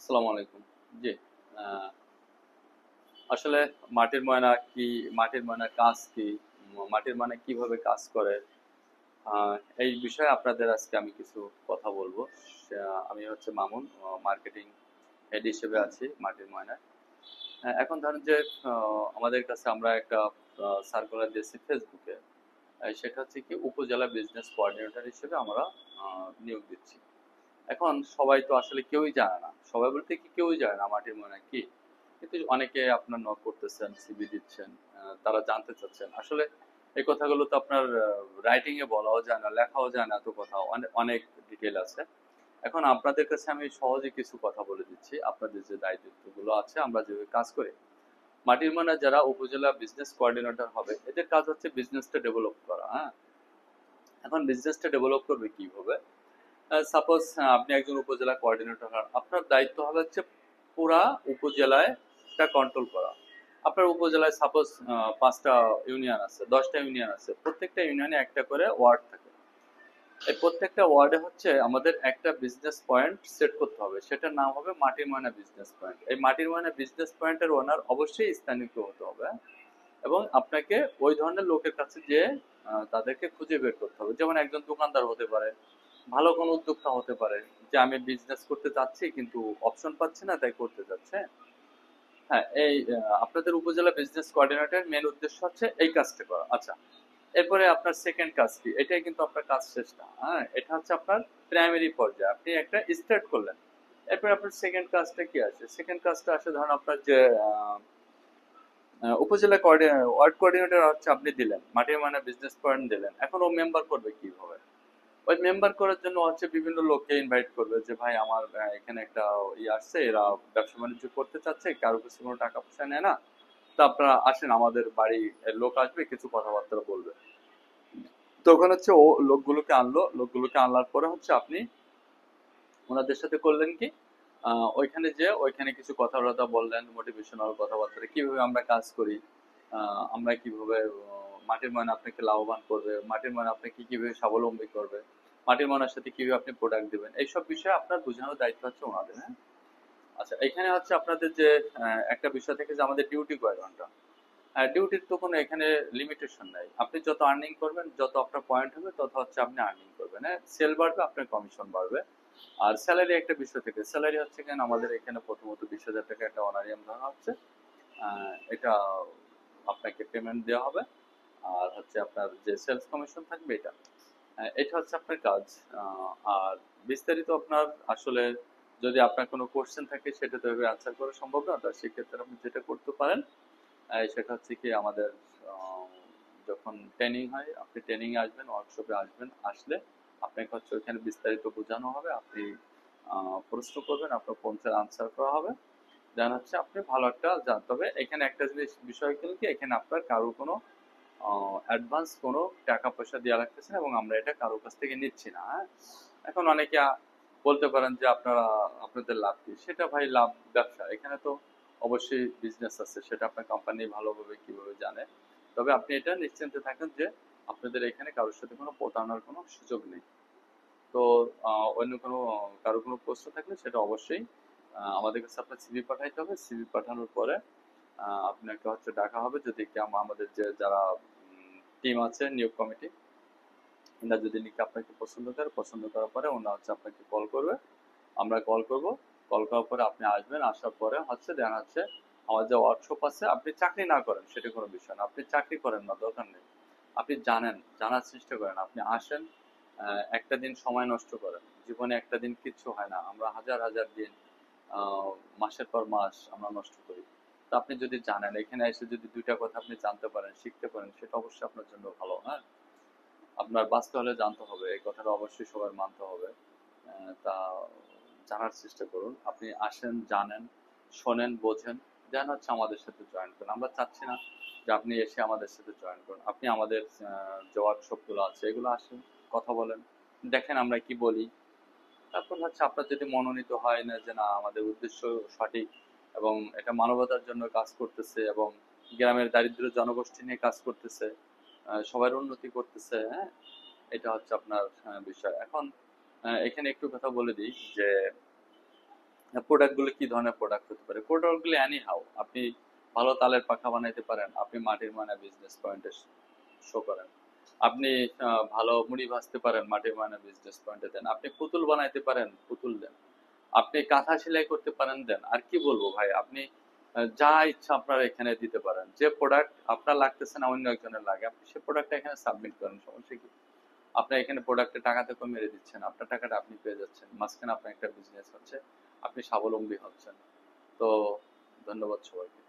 আসসালামু আলাইকুম। জি, আহ, আসলে মাটির ময়না কি, মাটির ময়নার কাজ কি, মাটির ময়না কিভাবে কাজ করে, আহ, এই বিষয়ে আপনাদের আজকে আমি কিছু কথা বলবো। আমি হচ্ছে মামুন, মার্কেটিং হেড হিসেবে আছি মাটির ময়নায়। এখন ধরেন যে আমাদের কাছে আমরা একটা সার্কুলার দিয়েছি ফেসবুকে। সেটা হচ্ছে কি, উপজেলা বিজনেস কোঅর্ডিনেটর হিসেবে আমরা নিয়োগ দিচ্ছি। এখন সবাই তো আসলে কেউই জানে না, সবাই বলতে কি কেউই জানে না মাটির ময়না কি। কিন্তু অনেকে আপনার নক করতেছেন, সিভি দিচ্ছেন, তারা জানতে চাচ্ছেন আসলে এই কথাগুলো তো আপনার রাইটিং এ বলাও যায় না, লেখাও যায় না, এত কথা অনেক অনেক ডিটেল আছে। এখন আপনাদের কাছে আমি সহজে কিছু কথা বলে দিচ্ছি, আপনাদের যে দায়িত্বগুলো আছে আমরা যেভাবে কাজ করি। মাটির ময়না যারা উপজেলা বিজনেস কোঅর্ডিনেটর হবে, এদের কাজ হচ্ছে বিজনেসটা ডেভেলপ করা। হ্যাঁ, এখন বিজনেসটা ডেভেলপ করবে কিভাবে? সাপোজ আপনি একজন উপজেলা কোঅর্ডিনেটর হন, আপনার দায়িত্ব হবে হচ্ছে পুরা উপজেলায় টা কন্ট্রোল করা। আপনার উপজেলায় সাপোজ 5টা ইউনিয়ন আছে, 10টা ইউনিয়ন আছে, প্রত্যেকটা ইউনিয়নে একটা করে ওয়ার্ড থাকে। এই প্রত্যেকটা ওয়ার্ডে হচ্ছে আমাদের একটা বিজনেস পয়েন্ট সেট করতে হবে, সেটার নাম হবে মাটির ময়না বিজনেস পয়েন্ট। এই মাটির ময়না বিজনেস পয়েন্টের ওনার অবশ্যই স্থানীয় কেউ হতে হবে, এবং আপনাকে ওই ধরনের লোকের কাছে যে তাদেরকে খুঁজে বের করতে হবে। যেমন একজন দোকানদার হতে পারে, ভালো কোনো উদ্যোক্তা হতে পারে, যে আমি বিজনেস করতে চাচ্ছি কিন্তু অপশন পাচ্ছি না তাই করতে চাচ্ছে। হ্যাঁ, এই আপনাদের উপজেলা বিজনেস কোঅর্ডিনেটর মেন উদ্দেশ্য হচ্ছে এই কাজটা করা। আচ্ছা, এরপরে আপনার সেকেন্ড কাজ কি? এটাই কিন্তু আপনার কাজ শেষ না। হ্যাঁ, এটা হচ্ছে আপনার প্রাইমারি পর্যায়ে আপনি একটা স্টার্ট করলেন। এরপরে আপনার সেকেন্ড কাজটা কি আছে? সেকেন্ড কাজটা আসে ধরুন আপনার যে উপজেলা ওয়ার্ড কোঅর্ডিনেটর হচ্ছে আপনি দিলেন, মাটির মানে বিজনেস পয়েন্ট দিলেন, এখন ও মেম্বার করবে কিভাবে? ওই মেম্বার করার জন্য হচ্ছে বিভিন্ন লোককে ইনভাইট করবে, যে ভাই আমার এখানে একটা আসছে, এরা ব্যবসা বাণিজ্য করতে চাচ্ছে, কারো কাছে কোনো টাকা পয়সা নেয় না, তা আপনারা আসেন আমাদের বাড়ি, লোক আসবে কিছু কথাবার্তা বলবে। তখন হচ্ছে ও লোকগুলোকে আনলো, লোকগুলোকে আনলার পরে হচ্ছে আপনি ওনাদের সাথে করলেন কি, ওইখানে যে ওইখানে কিছু কথাবার্তা বললেন, মোটিভেশনাল কথাবার্তা, কিভাবে আমরা কাজ করি, আমরা কিভাবে মাটির ময়না আপনাকে লাভবান করবে, মাটির ময়না আপনাকে কিভাবে স্বাবলম্বী করবে, মাটির ময়নার সাথে কিভাবে আপনি প্রোডাক্ট দিবেন, এইসব বিষয়ে আপনার বোঝানোর দায়িত্ব হচ্ছে ওনাদের। হ্যাঁ, আচ্ছা, এখানে হচ্ছে আপনাদের যে একটা বিষয় থেকে যে আমাদের ডিউটি কয় ঘন্টা। ডিউটির তো কোনো এখানে লিমিটেশন নাই, আপনি যত আর্নিং করবেন, যত আপনার পয়েন্ট হবে, তত হচ্ছে আপনি আর্নিং করবেন। হ্যাঁ, সেল বাড়বে আপনার কমিশন বাড়বে। আর স্যালারি একটা বিষয় থেকে, স্যালারি হচ্ছে কেন আমাদের এখানে প্রথমত 20,000 টাকা একটা অনারিয়াম ধরা হচ্ছে। এটা আপনাকে পেমেন্ট দেওয়া হবে। আর হচ্ছে আপনার যে সেলস কমিশন থাকবে এটা, এটা হচ্ছে আপনার কাজ। আর বিস্তারিত আপনার আসলে যদি আপনার কোনো কোশ্চেন থাকে সেটা তো এভাবে আনসার করা সম্ভব না, তো সেক্ষেত্রে আপনি যেটা করতে পারেন সেটা হচ্ছে কি, আমাদের আহ, যখন ট্রেনিং হয় আপনি ট্রেনিং এ আসবেন, ওয়ার্কশপে আসবেন, আসলে আপনাকে হচ্ছে ওইখানে বিস্তারিত বোঝানো হবে, আপনি প্রশ্ন করবেন, আপনার প্রশ্নের আনসার করা হবে। দেন হচ্ছে আপনি ভালো একটা জানতে হবে। এখানে একটা জিনিস বিষয় কিন্তু কি, এখানে আপনার কারো কোনো অ্যাডভান্স কোনো টাকা পয়সা দেওয়া লাগতেছে না, এবং আমরা এটা কারো কাছ থেকে নিচ্ছি না। হ্যাঁ, এখন অনেকে বলতে পারেন যে আপনারা, আপনাদের লাভ কি? সেটা ভাই লাভ ব্যবসা, এখানে তো অবশ্যই বিজনেস আছে, সেটা আপনার কোম্পানি ভালোভাবে কিভাবে জানে। তবে আপনি এটা নিশ্চিন্তে থাকেন যে আপনাদের এখানে কারোর সাথে কোনো প্রতারণার কোনো সুযোগ নেই। তো অন্য কোনো কারো কোনো প্রশ্ন থাকলে সেটা অবশ্যই আমাদের কাছে আপনার সিভি পাঠাইতে হবে। সিভি পাঠানোর পরে আপনাকে হচ্ছে ডাকা হবে, যদি কি আমাদের যে যারা টিম আছে, নিয়োগ কমিটি, এরা যদি নাকি আপনাকে পছন্দ করে, পছন্দ করার পরে ওরা হচ্ছে আপনাকে কল করবে, আমরা কল করব। কল করার পরে আপনি আসবেন, আসার পরে হচ্ছে দেন হচ্ছে আমার যে ওয়ার্কশপ আছে, আপনি চাকরি না করেন সেটা কোনো বিষয় না, আপনি চাকরি করেন না দরকার নেই, আপনি জানেন, জানার চেষ্টা করেন, আপনি আসেন, একটা দিন সময় নষ্ট করেন। জীবনে একটা দিন কিচ্ছু হয় না, আমরা হাজার হাজার দিন, আহ, মাসের পর মাস আমরা নষ্ট করি। তা আপনি যদি জানেন, এখানে এসে যদি দুইটা কথা আপনি জানতে পারেন, শিখতে পারেন, সেটা অবশ্যই আপনার জন্য ভালো। হ্যাঁ, আপনার বাঁচতে হলে জানতে হবে, এই কথাটা অবশ্যই সবার মানতে হবে। তা জানার চেষ্টা করুন, আপনি আসেন, জানেন, শোনেন, বোঝেন, দেন হচ্ছে আমাদের সাথে জয়েন করুন। আমরা চাচ্ছি না যে আপনি এসে আমাদের সাথে জয়েন করুন, আপনি আমাদের যে ওয়ার্কশপ গুলো আছে এগুলো আসেন, কথা বলেন, দেখেন আমরা কি বলি। তারপর হচ্ছে আপনার যদি মনোনীত হয় না যে না আমাদের উদ্দেশ্য সঠিক, এবং এটা মানবতার জন্য কাজ করতেছে, এবং গ্রামের দারিদ্র জনগোষ্ঠী নিয়ে কাজ করতেছে, সবার উন্নতি করতেছে। হ্যাঁ, এটা হচ্ছে আপনার বিষয়। এখন এখানে একটু কথা বলে দিই যে প্রোডাক্টগুলো কি ধরনের প্রোডাক্ট হতে পারে? প্রোডাক্টগুলো এনি হাউ আপনি ভালো তালের পাখা বানাইতে পারেন, আপনি মাটির ময়না বিজনেস পয়েন্টে শো করেন। আপনি ভালো মুড়ি ভাজতে পারেন, মাটির ময়না বিজনেস পয়েন্টে দেন। আপনি পুতুল বানাইতে পারেন, পুতুল দেন। আপনি কাঁথা সেলাই করতে পারেন, দেন। আর কি বলবো ভাই, আপনি যা ইচ্ছা আপনার এখানে দিতে পারেন। যে প্রোডাক্ট আপনার লাগতেছে না অন্য একজনের লাগে, আপনি সে প্রোডাক্টটা এখানে সাবমিট করেন, সমস্যা কি? আপনার এখানে প্রোডাক্টের টাকাতে কম মেরে দিচ্ছেন, আপনার টাকাটা আপনি পেয়ে যাচ্ছেন, মাঝখানে আপনার একটা বিজনেস হচ্ছে, আপনি স্বাবলম্বী হচ্ছেন। তো ধন্যবাদ সবাইকে।